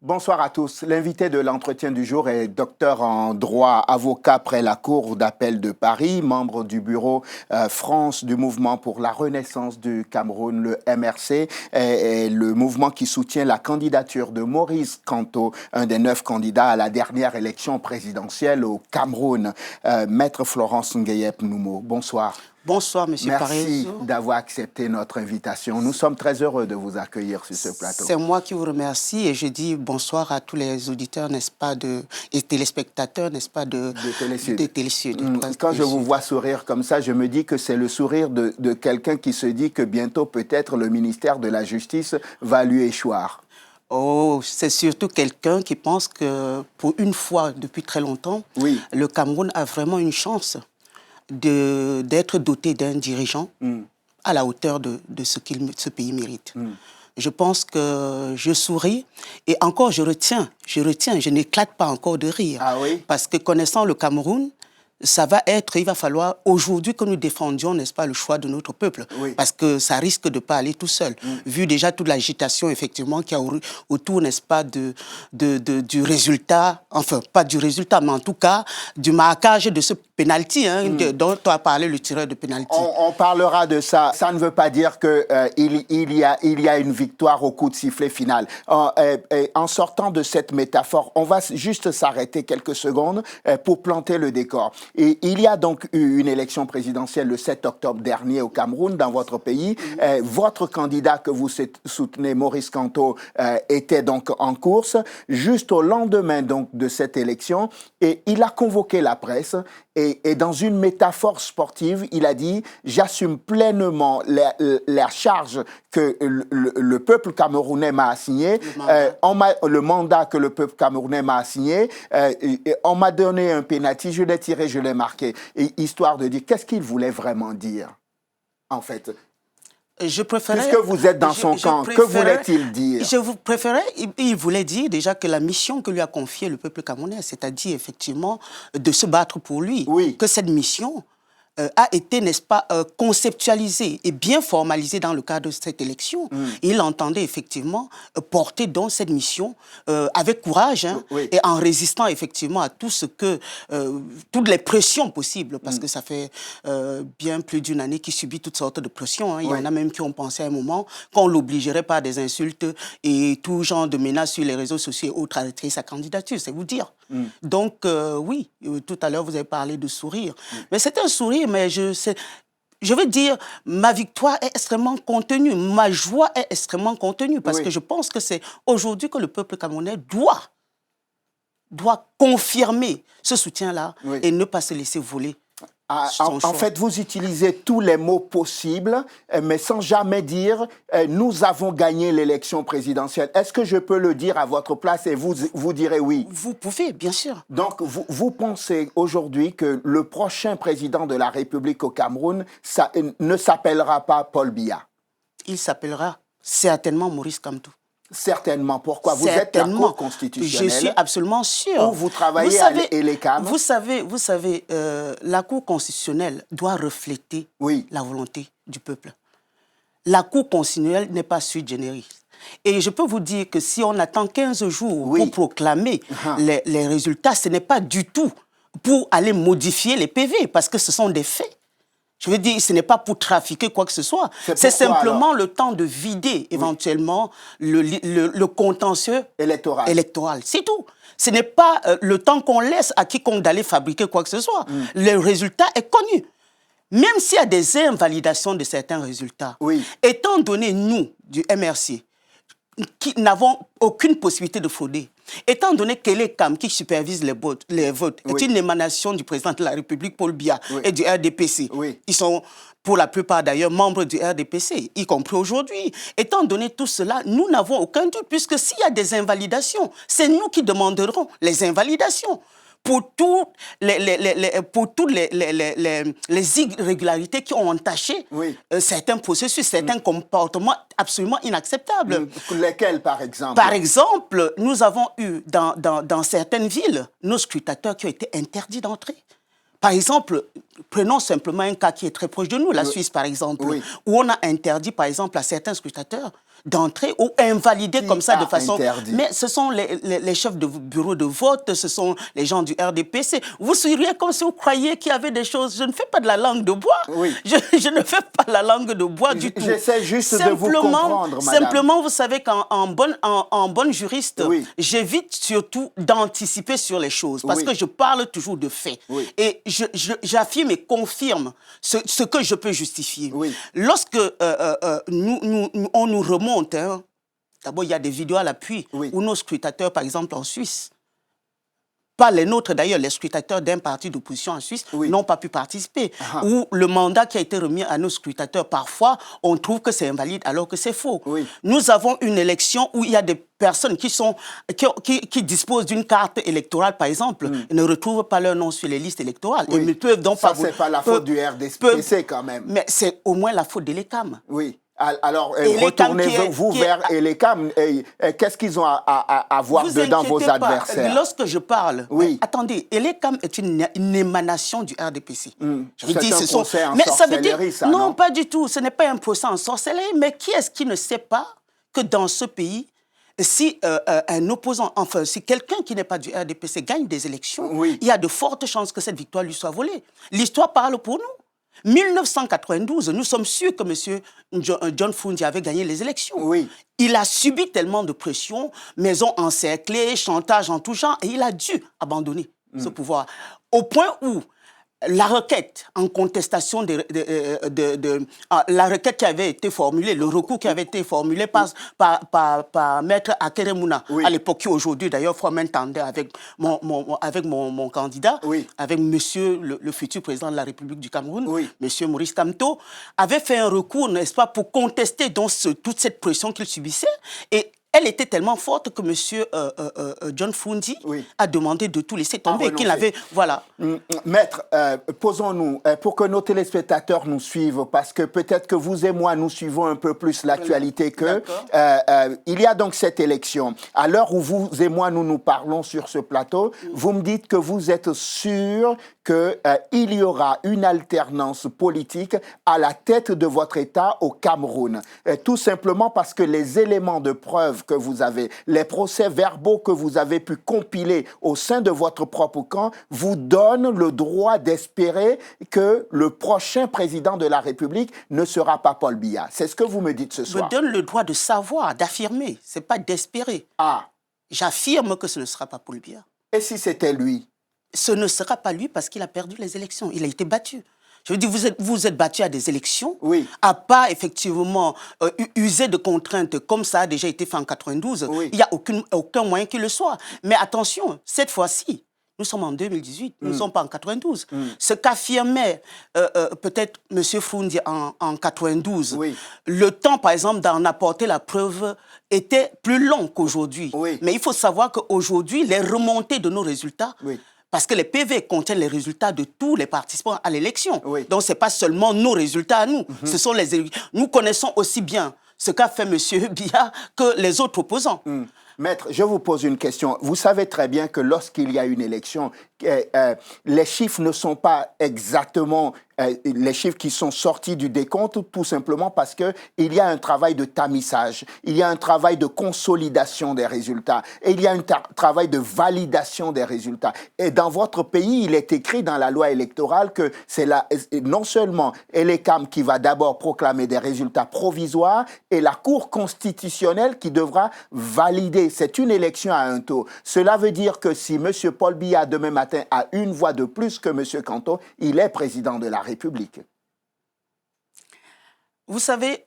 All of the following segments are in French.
Bonsoir à tous. L'invité de l'entretien du jour est docteur en droit, avocat près la Cour d'appel de Paris, membre du bureau France du Mouvement pour la Renaissance du Cameroun, le MRC, et le mouvement qui soutient la candidature de Maurice Kamto, un des 9 candidats à la dernière élection présidentielle au Cameroun. Maître Florence Ngueyep Noumo, bonsoir. Bonsoir, Monsieur Merci d'avoir accepté notre invitation. Nous sommes très heureux de vous accueillir sur ce plateau. C'est moi qui vous remercie et je dis bonsoir à tous les auditeurs, n'est-ce pas, et téléspectateurs, n'est-ce pas, de Télésud. Quand je vous vois sourire comme ça, je me dis que c'est le sourire de quelqu'un qui se dit que bientôt, peut-être, le ministère de la Justice va lui échoir. Oh, c'est surtout quelqu'un qui pense que, pour une fois, depuis très longtemps, oui, le Cameroun a vraiment une chance d'être doté d'un dirigeant à la hauteur de ce que ce pays mérite. Je pense que je souris et encore je retiens, je n'éclate pas encore de rire. Ah oui? Parce que connaissant le Cameroun, il va falloir aujourd'hui que nous défendions, n'est-ce pas, le choix de notre peuple. Oui. Parce que ça risque de ne pas aller tout seul. Vu déjà toute l'agitation, effectivement, qu'il y a autour, n'est-ce pas, du résultat, enfin, pas du résultat, mais en tout cas, du marquage de ce pénalty, dont tu as parlé, le tireur de pénalty. On parlera de ça. Ça ne veut pas dire qu'il y a une victoire au coup de sifflet final. En sortant de cette métaphore, on va juste s'arrêter quelques secondes pour planter le décor. Et il y a donc eu une élection présidentielle le 7 octobre dernier au Cameroun, dans votre pays. Votre candidat que vous soutenez, Maurice Kamto, était donc en course juste au lendemain donc de cette élection. Et il a convoqué la presse. Et dans une métaphore sportive, il a dit « J'assume pleinement la charge que le peuple camerounais m'a assigné, le mandat que le peuple camerounais m'a assigné. On m'a donné un pénalty, je l'ai tiré, je l'ai marqué. » Histoire de dire, qu'est-ce qu'il voulait vraiment dire, en fait? Puisque vous êtes dans son camp, que voulait-il dire? Il voulait dire déjà que la mission que lui a confiée le peuple camerounais, c'est-à-dire effectivement de se battre pour lui, que cette mission a été, n'est-ce pas, conceptualisée et bien formalisée dans le cadre de cette élection. Il entendait effectivement porter donc cette mission avec courage et en résistant effectivement à toutes les pressions possibles, parce que ça fait bien plus d'une année qu'il subit toutes sortes de pressions. Il y en a même qui ont pensé à un moment qu'on l'obligerait par des insultes et tout genre de menaces sur les réseaux sociaux et autres à retirer sa candidature, c'est vous dire. Donc oui, tout à l'heure vous avez parlé de sourire, mais c'est un sourire, mais je veux dire, ma victoire est extrêmement contenue, ma joie est extrêmement contenue, parce que je pense que c'est aujourd'hui que le peuple camerounais doit confirmer ce soutien-là et ne pas se laisser voler. En fait, vous utilisez tous les mots possibles, mais sans jamais dire « nous avons gagné l'élection présidentielle ». Est-ce que je peux le dire à votre place et vous direz oui? Vous pouvez, bien sûr. Donc, vous pensez aujourd'hui que le prochain président de la République au Cameroun ne s'appellera pas Paul Biya? Il s'appellera certainement Maurice Kamto. Certainement. Pourquoi? Vous êtes la Cour constitutionnelle. Je suis absolument sûr. Où vous travaillez à l'ECAM. Vous savez, la Cour constitutionnelle doit refléter la volonté du peuple. La Cour constitutionnelle n'est pas sui generis. Et je peux vous dire que si on attend 15 jours pour proclamer les résultats, ce n'est pas du tout pour aller modifier les PV, parce que ce sont des faits. Je veux dire, ce n'est pas pour trafiquer quoi que ce soit. C'est simplement le temps de vider éventuellement le contentieux électoral. C'est tout. Ce n'est pas le temps qu'on laisse à quiconque d'aller fabriquer quoi que ce soit. Le résultat est connu. Même s'il y a des invalidations de certains résultats, étant donné, nous, du MRC, qui n'avons aucune possibilité de frauder, étant donné que l'ECAM qui supervise les votes est une émanation du président de la République, Paul Biya, et du RDPC. Ils sont, pour la plupart d'ailleurs, membres du RDPC, y compris aujourd'hui. Étant donné tout cela, nous n'avons aucun doute, puisque s'il y a des invalidations, c'est nous qui demanderons les invalidations. Pour toutes les irrégularités qui ont entaché certains processus, certains comportements absolument inacceptables. Lesquels, par exemple? Par exemple, nous avons eu dans certaines villes nos scrutateurs qui ont été interdits d'entrer. Par exemple, prenons simplement un cas qui est très proche de nous, la Suisse par exemple, où on a interdit par exemple à certains scrutateurs d'entrer ou invalider comme ça de façon... Interdit. Mais ce sont les chefs de bureau de vote, ce sont les gens du RDPC. Vous souriez comme si vous croyiez qu'il y avait des choses... Je ne fais pas de la langue de bois. Oui. Je ne fais pas la langue de bois du tout. J'essaie juste de vous comprendre, madame. Simplement, vous savez qu'en bonne juriste, j'évite surtout d'anticiper sur les choses parce que je parle toujours de faits. Et j'affirme et confirme ce que je peux justifier. Lorsque on nous remonte, hein, d'abord il y a des vidéos à l'appui où nos scrutateurs, par exemple en Suisse, pas les nôtres d'ailleurs, les scrutateurs d'un parti d'opposition en Suisse n'ont pas pu participer. Ou le mandat qui a été remis à nos scrutateurs, parfois, on trouve que c'est invalide alors que c'est faux. Nous avons une élection où il y a des personnes qui disposent d'une carte électorale, par exemple, ne retrouvent pas leur nom sur les listes électorales. Ils ne peuvent donc ça, c'est pas la faute du RDPC quand même. Mais c'est au moins la faute de l'ECAM. Oui. Alors, retournez-vous vers Elecam. Qu'est-ce qu'ils ont à voir dedans, vos adversaires? Lorsque je parle, attendez, Elecam est une émanation du RDPC. Je dis, ce sont... Mais ça veut dire... Non, pas du tout. Ce n'est pas un procès en sorcellerie. Mais qui est-ce qui ne sait pas que dans ce pays, si un opposant, enfin, si quelqu'un qui n'est pas du RDPC gagne des élections, il y a de fortes chances que cette victoire lui soit volée. L'histoire parle pour nous. 1992, nous sommes sûrs que M. John Fundi avait gagné les élections. Il a subi tellement de pression, maison encerclée, chantage en tout genre, et il a dû abandonner ce pouvoir. Au point où la requête en contestation la requête qui avait été formulée, le recours qui avait été formulé par Maître Akeremouna, à l'époque, qui aujourd'hui d'ailleurs forme un tandem avec mon candidat, avec monsieur le futur président de la République du Cameroun, monsieur Maurice Kamto, avait fait un recours, n'est-ce pas, pour contester donc toute cette pression qu'il subissait. Et elle était tellement forte que M. John Fundi a demandé de tout laisser tomber, qu'il avait... Voilà. Maître, posons-nous, pour que nos téléspectateurs nous suivent, parce que peut-être que vous et moi, nous suivons un peu plus l'actualité qu'eux. Il y a donc cette élection. À l'heure où vous et moi, nous parlons sur ce plateau, vous me dites que vous êtes sûr qu'il y aura une alternance politique à la tête de votre État au Cameroun. Tout simplement parce que les éléments de preuve que vous avez, les procès-verbaux que vous avez pu compiler au sein de votre propre camp, vous donnent le droit d'espérer que le prochain président de la République ne sera pas Paul Biya. C'est ce que vous me dites ce soir. Me donne le droit de savoir, d'affirmer. Ce n'est pas d'espérer. J'affirme que ce ne sera pas Paul Biya. Et si c'était lui? Ce ne sera pas lui parce qu'il a perdu les élections. Il a été battu. Je veux dire, vous êtes battu à des élections, à pas effectivement user de contraintes comme ça a déjà été fait en 92. Il n'y a aucun moyen qu'il le soit. Mais attention, cette fois-ci, nous sommes en 2018, nous ne sommes pas en 92. Ce qu'affirmait peut-être M. Fundi en 92, le temps, par exemple, d'en apporter la preuve était plus long qu'aujourd'hui. Mais il faut savoir qu'aujourd'hui, les remontées de nos résultats... Parce que les PV contiennent les résultats de tous les participants à l'élection. Donc, ce n'est pas seulement nos résultats à nous. Ce sont nous connaissons aussi bien ce qu'a fait M. Biya que les autres opposants. Maître, je vous pose une question. Vous savez très bien que lorsqu'il y a une élection, les chiffres ne sont pas exactement les chiffres qui sont sortis du décompte, tout simplement parce qu'il y a un travail de tamissage, il y a un travail de consolidation des résultats, et il y a un travail de validation des résultats. Et dans votre pays, il est écrit dans la loi électorale que c'est non seulement Elecam qui va d'abord proclamer des résultats provisoires, et la Cour constitutionnelle qui devra valider. C'est une élection à un tour. Cela veut dire que si M. Paul Biya, demain matin, a une voix de plus que M. Kamto, il est président de la République. Vous savez,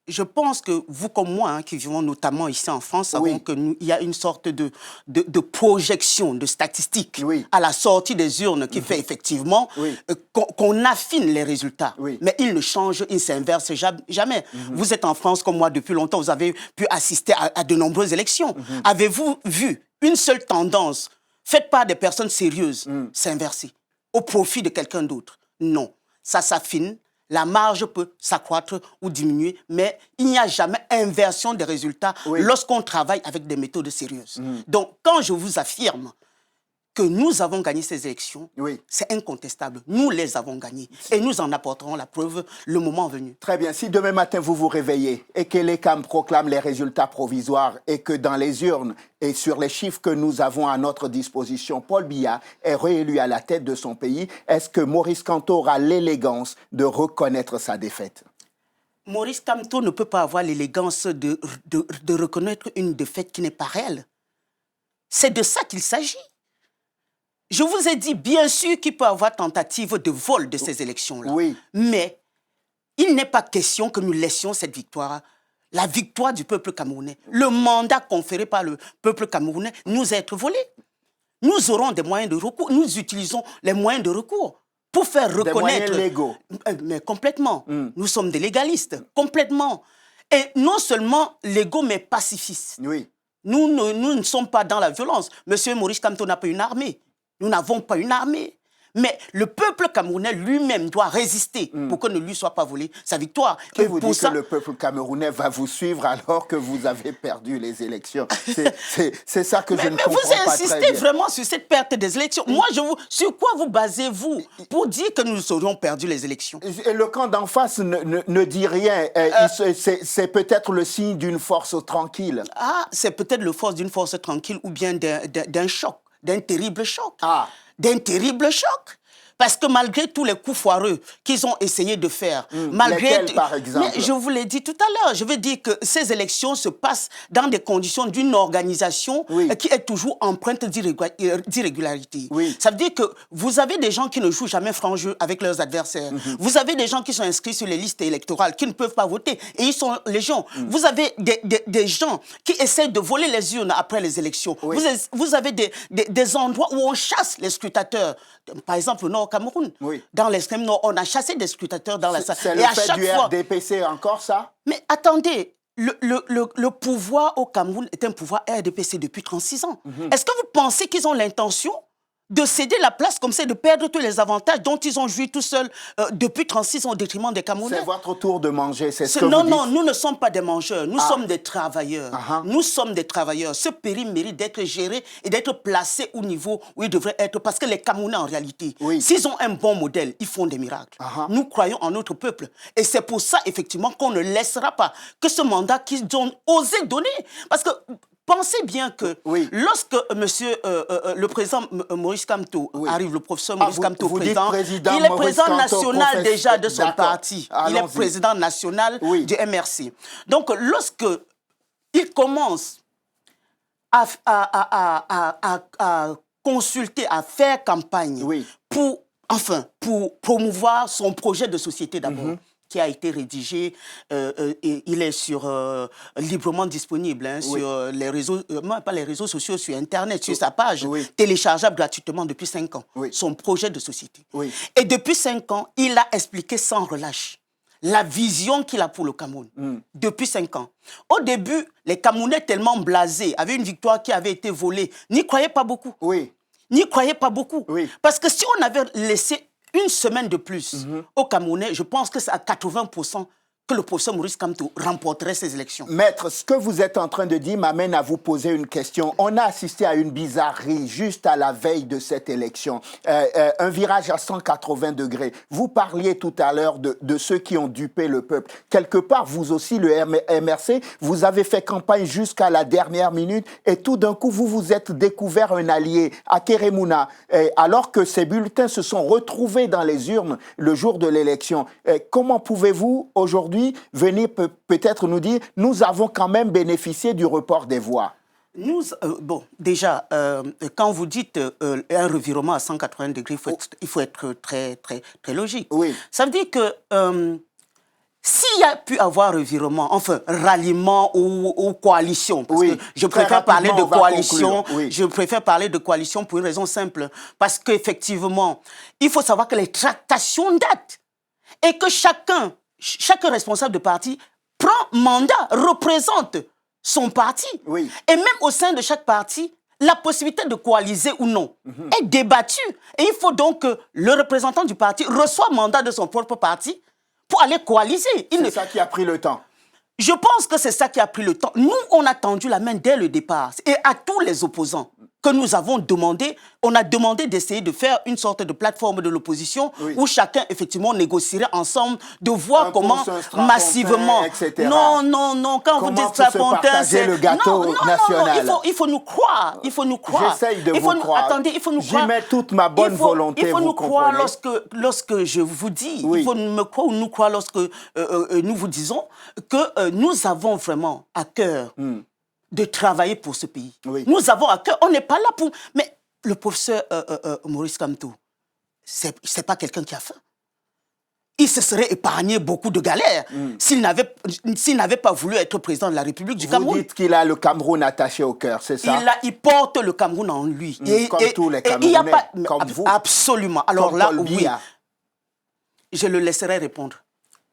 je pense que vous comme moi, qui vivons notamment ici en France, savons qu'il y a une sorte de projection, de statistiques à la sortie des urnes qui fait effectivement qu'on affine les résultats. Mais ils ne changent, ils ne s'inversent jamais. Vous êtes en France comme moi depuis longtemps, vous avez pu assister à de nombreuses élections. Avez-vous vu une seule tendance faite par des personnes sérieuses s'inverser au profit de quelqu'un d'autre? Non, ça s'affine, la marge peut s'accroître ou diminuer, mais il n'y a jamais inversion des résultats lorsqu'on travaille avec des méthodes sérieuses. Donc, quand je vous affirme que nous avons gagné ces élections, c'est incontestable. Nous les avons gagnées et nous en apporterons la preuve le moment venu. Très bien. Si demain matin vous vous réveillez et que l'ECAM proclame les résultats provisoires et que dans les urnes et sur les chiffres que nous avons à notre disposition, Paul Biya est réélu à la tête de son pays, est-ce que Maurice Kamto aura l'élégance de reconnaître sa défaite? Maurice Kamto ne peut pas avoir l'élégance de reconnaître une défaite qui n'est pas réelle. C'est de ça qu'il s'agit. Je vous ai dit, bien sûr qu'il peut y avoir tentative de vol de ces élections-là. Oui. Mais il n'est pas question que nous laissions cette victoire, la victoire du peuple camerounais, le mandat conféré par le peuple camerounais, nous être volé. Nous aurons des moyens de recours. Nous utilisons les moyens de recours pour faire reconnaître... Des moyens légaux. Mais complètement. Nous sommes des légalistes, complètement. Et non seulement légaux, mais pacifistes. Oui. Nous ne sommes pas dans la violence. Monsieur Maurice Kamto n'a pas une armée. Nous n'avons pas une armée. Mais le peuple camerounais lui-même doit résister pour que ne lui soit pas volée sa victoire. Et vous dites que le peuple camerounais va vous suivre alors que vous avez perdu les élections. C'est ça que je ne comprends pas très bien. Vous insistez vraiment sur cette perte des élections. Moi, sur quoi vous basez-vous pour dire que nous aurions perdu les élections? Et le camp d'en face ne dit rien. C'est peut-être le signe d'une force tranquille. Ah, c'est peut-être le force d'une force tranquille ou bien d'un choc, d'un terrible choc. Ah. D'un terrible choc. Parce que malgré tous les coups foireux qu'ils ont essayé de faire, lesquels, par exemple? Mais je vous l'ai dit tout à l'heure, je veux dire que ces élections se passent dans des conditions d'une organisation qui est toujours empreinte d'irrégularité. Ça veut dire que vous avez des gens qui ne jouent jamais franc jeu avec leurs adversaires. Vous avez des gens qui sont inscrits sur les listes électorales, qui ne peuvent pas voter, et ils sont légion. Vous avez des gens qui essaient de voler les urnes après les élections. Vous avez des endroits où on chasse les scrutateurs. Par exemple, au Nord Cameroun. Dans l'extrême nord, on a chassé des scrutateurs dans la salle. C'est le fait du RDPC encore, ça? Mais attendez, le pouvoir au Cameroun est un pouvoir RDPC depuis 36 ans. Est-ce que vous pensez qu'ils ont l'intention de céder la place comme ça, de perdre tous les avantages dont ils ont joui tout seuls depuis 36 ans au détriment des Camerounais? C'est votre tour de manger, c'est ce que vous dites? Non, nous ne sommes pas des mangeurs, nous sommes des travailleurs. Nous sommes des travailleurs. Ce pays mérite d'être géré et d'être placé au niveau où il devrait être, parce que les Camerounais, en réalité, s'ils ont un bon modèle, ils font des miracles. Nous croyons en notre peuple. Et c'est pour ça, effectivement, qu'on ne laissera pas que ce mandat qu'ils ont osé donner. Parce que pensez bien que lorsque le président Maurice Kamto arrive, le professeur Maurice Kamto, président, il est président national déjà de son parti. Il est président national du MRC. Donc, lorsque il commence à consulter, à faire campagne pour promouvoir son projet de société d'abord, qui a été rédigé, et il est librement disponible sur les réseaux, pas les réseaux sociaux, sur Internet, sur sa page, téléchargeable gratuitement depuis 5 ans, son projet de société. Et depuis 5 ans, il a expliqué sans relâche la vision qu'il a pour le Cameroun, depuis 5 ans. Au début, les Camerounais tellement blasés, avec une victoire qui avait été volée, n'y croyaient pas beaucoup. N'y croyaient pas beaucoup. Parce que si on avait laissé une semaine de plus au Camerounais, je pense que c'est à 80% que le professeur Maurice Kamto remporterait ces élections. Maître, ce que vous êtes en train de dire m'amène à vous poser une question. On a assisté à une bizarrerie juste à la veille de cette élection. Un virage à 180 degrés. Vous parliez tout à l'heure de ceux qui ont dupé le peuple. Quelque part, vous aussi, le MRC, vous avez fait campagne jusqu'à la dernière minute et tout d'un coup, vous vous êtes découvert un allié à Keremouna, alors que ces bulletins se sont retrouvés dans les urnes le jour de l'élection. Comment pouvez-vous aujourd'hui venir peut-être nous dire, nous avons quand même bénéficié du report des voix? Bon, déjà, quand vous dites un revirement à 180 degrés, il faut être très, très, très logique. Ça veut dire que s'il y a pu avoir revirement, enfin ralliement ou coalition, parce que je préfère parler de coalition, je préfère parler de coalition pour une raison simple, parce qu'effectivement, il faut savoir que les tractations datent et que chaque responsable de parti prend mandat, représente son parti. Et même au sein de chaque parti, la possibilité de coaliser ou non est débattue. Et il faut donc que le représentant du parti reçoive mandat de son propre parti pour aller coaliser. C'est ça qui a pris le temps. Je pense que c'est ça qui a pris le temps. Nous, on a tendu la main dès le départ, et à tous les opposants, que nous avons demandé, on a demandé d'essayer de faire une sorte de plateforme de l'opposition où chacun, effectivement, négocierait ensemble, de voir comment massivement... Etc. Non, quand vous dites strapontin, c'est... le gâteau national. Il faut nous croire, J'essaye de vous croire. Attendez, il faut nous croire. J'y mets toute ma bonne volonté, vous comprenez. Il faut nous croire lorsque je vous dis, il faut nous croire lorsque nous vous disons que nous avons vraiment à cœur de travailler pour ce pays. Nous avons à cœur, on n'est pas là pour... Mais le professeur Maurice Kamto, c'est pas quelqu'un qui a faim. Il se serait épargné beaucoup de galères s'il n'avait pas voulu être président de la République du Cameroun. Vous dites qu'il a le Cameroun attaché au cœur, c'est ça? Il porte le Cameroun en lui. Comme tous les Camerounais, comme vous. Absolument. Alors comme là, Paul Biya. Je le laisserai répondre.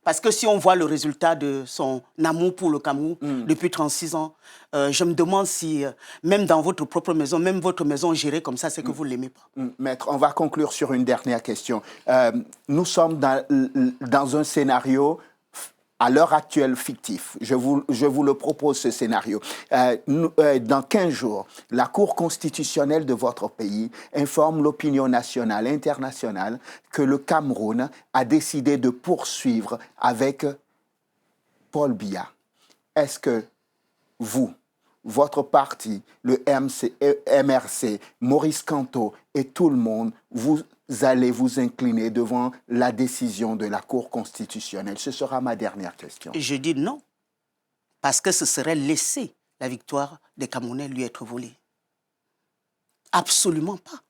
Parce que si on voit le résultat de son amour pour le Cameroun depuis 36 ans, je me demande si, même dans votre propre maison, même votre maison gérée comme ça, c'est que vous ne l'aimez pas. Maître, on va conclure sur une dernière question. Nous sommes dans un scénario à l'heure actuelle fictif. Je vous le propose, ce scénario. Dans 15 jours, la Cour constitutionnelle de votre pays informe l'opinion nationale et internationale que le Cameroun a décidé de poursuivre avec Paul Biya. Est-ce que vous, votre parti, le MRC, Maurice Kamto et tout le monde, vous allez vous incliner devant la décision de la Cour constitutionnelle? Ce sera ma dernière question. Je dis non, parce que ce serait laisser la victoire des Camerounais lui être volée. Absolument pas.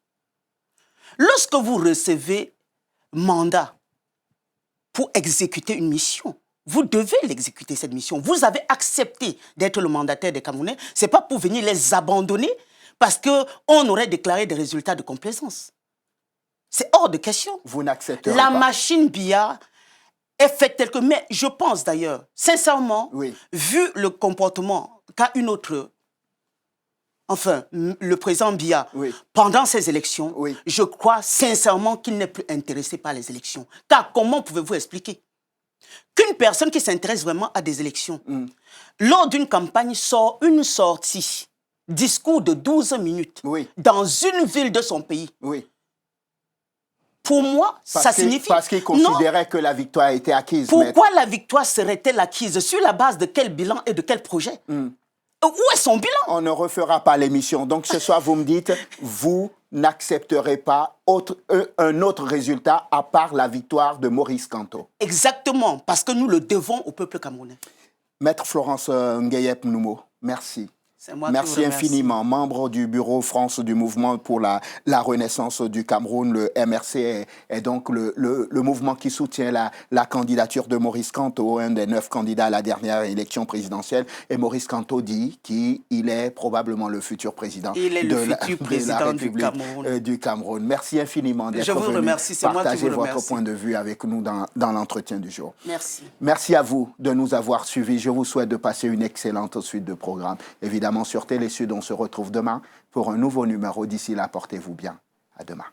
Lorsque vous recevez mandat pour exécuter une mission, vous devez l'exécuter, cette mission. Vous avez accepté d'être le mandataire des Camerounais. Ce n'est pas pour venir les abandonner parce qu'on aurait déclaré des résultats de complaisance. C'est hors de question. Vous n'accepterez pas. La machine Biya est faite telle que... Mais je pense d'ailleurs, sincèrement, vu le comportement qu'a une autre... Enfin, le président Biya, pendant ces élections, je crois sincèrement qu'il n'est plus intéressé par les élections. Car comment pouvez-vous expliquer qu'une personne qui s'intéresse vraiment à des élections, lors d'une campagne, sort une sortie, discours de 12 minutes, dans une ville de son pays? Pour moi, ça signifie... Parce qu'il considérait que la victoire a été acquise. Pourquoi la victoire serait-elle acquise? Sur la base de quel bilan et de quel projet? Où est son bilan? On ne refera pas l'émission. Donc ce soir, vous me dites, vous n'accepterez pas un autre résultat à part la victoire de Maurice Kamto. Exactement, parce que nous le devons au peuple camerounais. Maître Florence Ngueyep Noumo, merci. Merci infiniment. Membre du bureau France du mouvement pour la renaissance du Cameroun, le MRC est donc le mouvement qui soutient la candidature de Maurice Kamto, un des 9 candidats à la dernière élection présidentielle. Et Maurice Kamto dit qu'il est probablement le futur président de la République du Cameroun. Merci infiniment d'être venu partager votre point de vue avec nous dans l'entretien du jour. Merci. Merci à vous de nous avoir suivis. Je vous souhaite de passer une excellente suite de programmes. Évidemment, sur Télé Sud, on se retrouve demain pour un nouveau numéro. D'ici là, portez-vous bien. À demain.